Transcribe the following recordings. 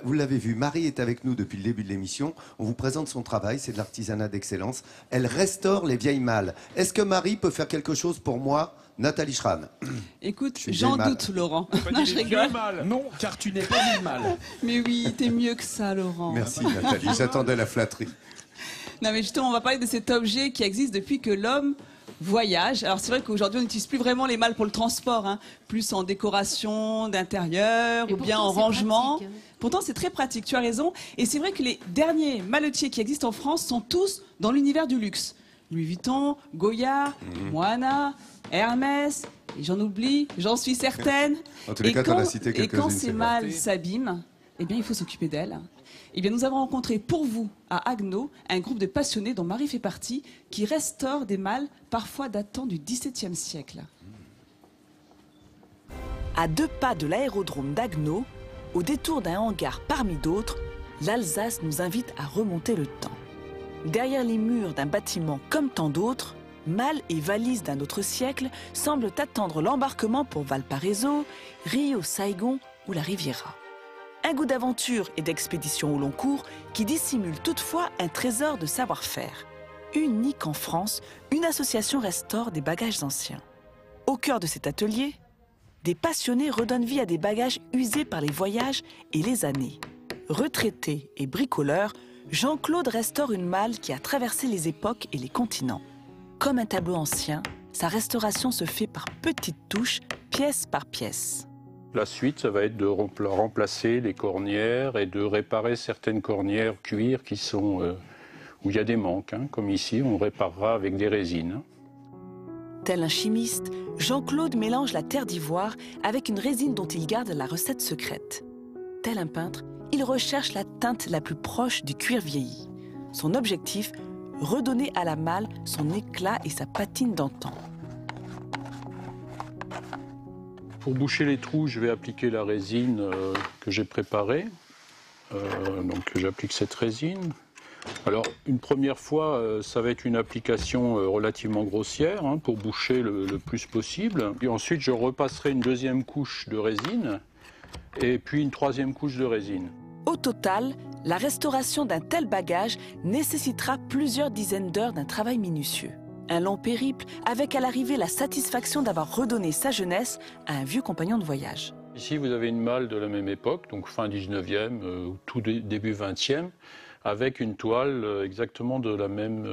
vous l'avez vu, Marie est avec nous depuis le début de l'émission. On vous présente son travail, c'est de l'artisanat d'excellence. Elle restaure les vieilles malles. Est-ce que Marie peut faire quelque chose pour moi, Nathalie Schramm? Écoute, j'en doute, Laurent. Non, je rigole. Non, car tu n'es pas une malle. Mais oui, t'es mieux que ça, Laurent. Merci Nathalie, j'attendais la flatterie. Non, mais justement, on va parler de cet objet qui existe depuis que l'homme voyage. Alors c'est vrai qu'aujourd'hui on n'utilise plus vraiment les malles pour le transport, hein. Plus en décoration d'intérieur ou bien en rangement. Pratique. Pourtant c'est très pratique, tu as raison. Et c'est vrai que les derniers maletiers qui existent en France sont tous dans l'univers du luxe. Louis Vuitton, Goya, Moana, Hermès, et j'en oublie, j'en suis certaine. En tous les cas, t'en as cité Et quelques-unes. quand ces c'est malles vrai. s'abîment, eh bien il faut s'occuper d'elles. Eh bien, nous avons rencontré pour vous, à Haguenau, un groupe de passionnés dont Marie fait partie, qui restaure des malles parfois datant du XVIIe siècle. À 2 pas de l'aérodrome d'Haguenau, au détour d'un hangar parmi d'autres, l'Alsace nous invite à remonter le temps. Derrière les murs d'un bâtiment comme tant d'autres, malles et valises d'un autre siècle semblent attendre l'embarquement pour Valparaiso, Rio, Saigon ou la Riviera. Un goût d'aventure et d'expédition au long cours qui dissimule toutefois un trésor de savoir-faire. Unique en France, une association restaure des bagages anciens. Au cœur de cet atelier, des passionnés redonnent vie à des bagages usés par les voyages et les années. Retraité et bricoleur, Jean-Claude restaure une malle qui a traversé les époques et les continents. Comme un tableau ancien, sa restauration se fait par petites touches, pièce par pièce. La suite, ça va être de remplacer les cornières et de réparer certaines cornières cuir qui sont où il y a des manques. Hein. Comme ici, on réparera avec des résines. Tel un chimiste, Jean-Claude mélange la terre d'ivoire avec une résine dont il garde la recette secrète. Tel un peintre, il recherche la teinte la plus proche du cuir vieilli. Son objectif, redonner à la malle son éclat et sa patine d'antan. Pour boucher les trous, je vais appliquer la résine que j'ai préparée. Donc j'applique cette résine. Alors une première fois, ça va être une application relativement grossière hein, pour boucher le plus possible. Et ensuite, je repasserai une deuxième couche de résine et puis une troisième couche de résine. Au total, la restauration d'un tel bagage nécessitera plusieurs dizaines d'heures d'un travail minutieux. Un long périple avec à l'arrivée la satisfaction d'avoir redonné sa jeunesse à un vieux compagnon de voyage. Ici, vous avez une malle de la même époque, donc fin 19e ou tout début 20e, avec une toile exactement de la même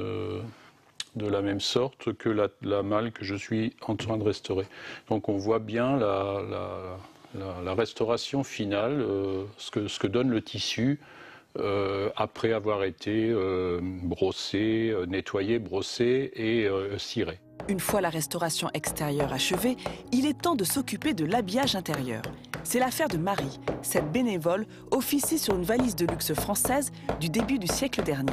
sorte que la malle que je suis en train de restaurer. Donc on voit bien la restauration finale, ce que donne le tissu après avoir été brossé, nettoyé, brossé et ciré. Une fois la restauration extérieure achevée, il est temps de s'occuper de l'habillage intérieur. C'est l'affaire de Marie. Cette bénévole officie sur une valise de luxe française du début du siècle dernier.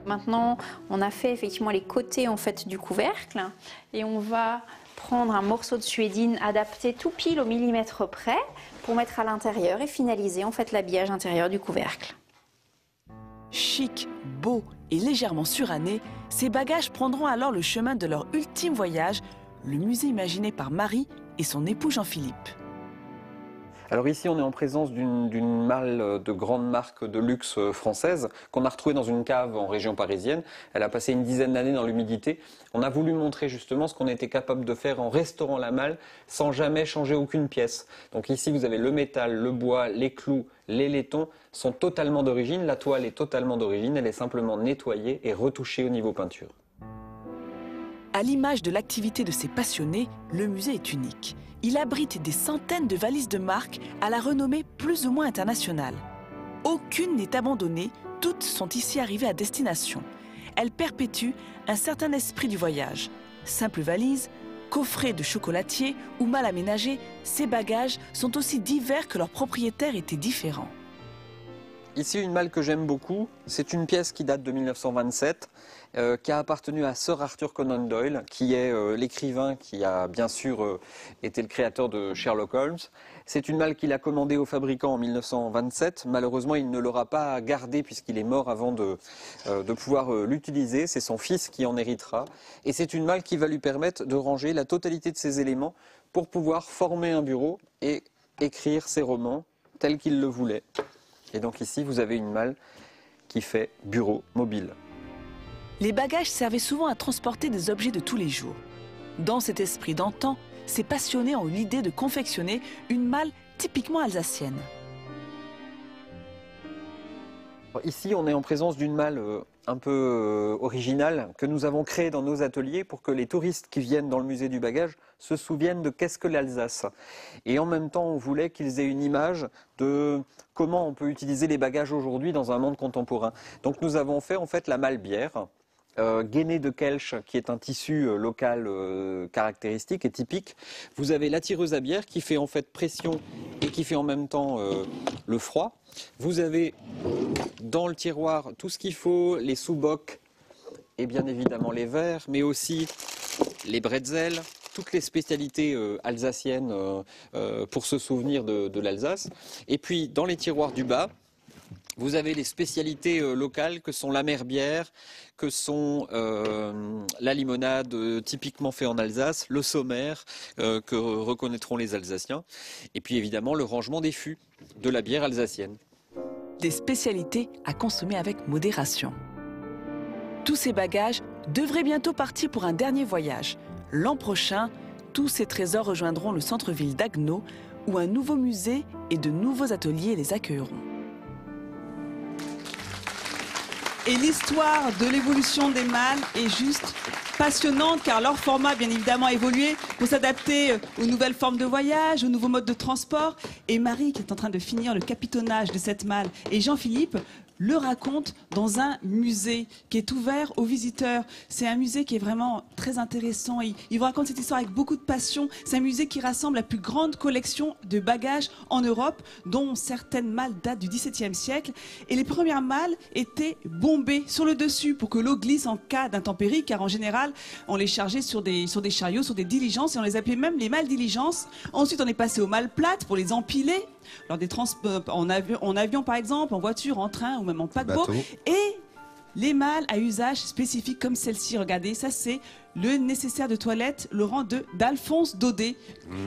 Maintenant, on a fait effectivement les côtés en fait, du couvercle et on va prendre un morceau de suédine adapté tout pile au millimètre près pour mettre à l'intérieur et finaliser en fait l'habillage intérieur du couvercle. Chic, beau et légèrement suranné, ces bagages prendront alors le chemin de leur ultime voyage, le musée imaginé par Marie et son époux Jean-Philippe. Alors ici, on est en présence d'une malle de grande marque de luxe française qu'on a retrouvée dans une cave en région parisienne. Elle a passé une dizaine d'années dans l'humidité. On a voulu montrer justement ce qu'on était capable de faire en restaurant la malle sans jamais changer aucune pièce. Donc ici, vous avez le métal, le bois, les clous, les laitons sont totalement d'origine. La toile est totalement d'origine. Elle est simplement nettoyée et retouchée au niveau peinture. À l'image de l'activité de ces passionnés, le musée est unique. Il abrite des centaines de valises de marque à la renommée plus ou moins internationale. Aucune n'est abandonnée, toutes sont ici arrivées à destination. Elles perpétuent un certain esprit du voyage. Simples valises, coffrets de chocolatier ou mal aménagés, ces bagages sont aussi divers que leurs propriétaires étaient différents. Ici, une malle que j'aime beaucoup, c'est une pièce qui date de 1927, qui a appartenu à Sir Arthur Conan Doyle, qui est l'écrivain qui a bien sûr été le créateur de Sherlock Holmes. C'est une malle qu'il a commandée au fabricant en 1927. Malheureusement, il ne l'aura pas gardée puisqu'il est mort avant de pouvoir l'utiliser. C'est son fils qui en héritera. Et c'est une malle qui va lui permettre de ranger la totalité de ses éléments pour pouvoir former un bureau et écrire ses romans tels qu'il le voulait. Et donc ici, vous avez une malle qui fait bureau mobile. Les bagages servaient souvent à transporter des objets de tous les jours. Dans cet esprit d'antan, ces passionnés ont eu l'idée de confectionner une malle typiquement alsacienne. Ici, on est en présence d'une malle un peu originale que nous avons créée dans nos ateliers pour que les touristes qui viennent dans le musée du bagage se souviennent de qu'est-ce que l'Alsace. Et en même temps, on voulait qu'ils aient une image de comment on peut utiliser les bagages aujourd'hui dans un monde contemporain. Donc nous avons fait en fait la malle bière. Guéné de Kelch, qui est un tissu local caractéristique et typique. Vous avez la tireuse à bière qui fait en fait pression et qui fait en même temps le froid. Vous avez dans le tiroir tout ce qu'il faut, les sous-bocs et bien évidemment les verres, mais aussi les bretzels, toutes les spécialités alsaciennes pour se souvenir de l'Alsace. Et puis dans les tiroirs du bas, vous avez les spécialités locales que sont la merbière, que sont la limonade typiquement fait en Alsace, le sommaire que reconnaîtront les Alsaciens, et puis évidemment le rangement des fûts de la bière alsacienne. Des spécialités à consommer avec modération. Tous ces bagages devraient bientôt partir pour un dernier voyage. L'an prochain, tous ces trésors rejoindront le centre-ville d'Haguenau, où un nouveau musée et de nouveaux ateliers les accueilleront. Et l'histoire de l'évolution des malles est juste passionnante car leur format bien évidemment a évolué pour s'adapter aux nouvelles formes de voyage, aux nouveaux modes de transport. Et Marie qui est en train de finir le capitonnage de cette malle et Jean-Philippe le raconte dans un musée qui est ouvert aux visiteurs. C'est un musée qui est vraiment très intéressant. Il vous raconte cette histoire avec beaucoup de passion. C'est un musée qui rassemble la plus grande collection de bagages en Europe, dont certaines malles datent du XVIIe siècle. Et les premières malles étaient bombées sur le dessus pour que l'eau glisse en cas d'intempérie, car en général, on les chargeait sur des chariots, sur des diligences, et on les appelait même les malles diligences. Ensuite, on est passé aux malles plates pour les empiler. Lors des en avion par exemple, en voiture, en train ou même en paquebot. Et les malles à usage spécifique comme celle-ci, regardez, ça c'est le nécessaire de toilette Laurent d'Alphonse Daudet.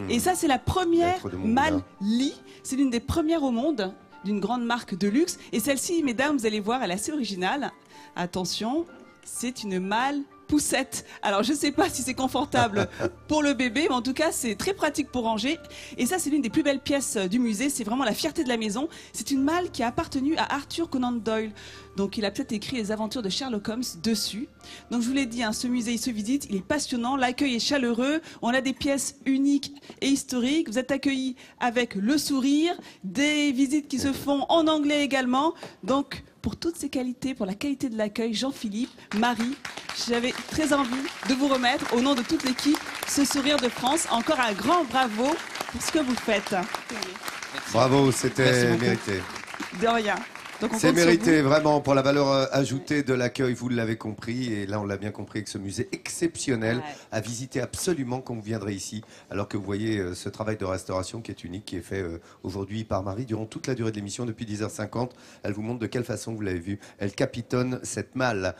Et ça c'est la première malle lit, c'est l'une des premières au monde d'une grande marque de luxe. Et celle-ci, mesdames, vous allez voir, elle est assez originale. Attention, c'est une malle poussette. Alors je ne sais pas si c'est confortable pour le bébé, mais en tout cas c'est très pratique pour ranger. Et ça c'est l'une des plus belles pièces du musée, c'est vraiment la fierté de la maison. C'est une malle qui a appartenu à Arthur Conan Doyle. Donc il a peut-être écrit les aventures de Sherlock Holmes dessus. Donc je vous l'ai dit, hein, ce musée il se visite, il est passionnant, l'accueil est chaleureux, on a des pièces uniques et historiques. Vous êtes accueillis avec le sourire, des visites qui se font en anglais également. Donc pour toutes ces qualités, pour la qualité de l'accueil, Jean-Philippe, Marie, j'avais très envie de vous remettre, au nom de toute l'équipe, ce sourire de France. Encore un grand bravo pour ce que vous faites. Bravo, c'était mérité. De rien. C'est mérité vraiment pour la valeur ajoutée de l'accueil, vous l'avez compris. Et là, on l'a bien compris que ce musée exceptionnel à visiter absolument quand vous viendrez ici. Alors que vous voyez ce travail de restauration qui est unique, qui est fait aujourd'hui par Marie durant toute la durée de l'émission, depuis 10h50. Elle vous montre de quelle façon vous l'avez vu. Elle capitonne cette malle.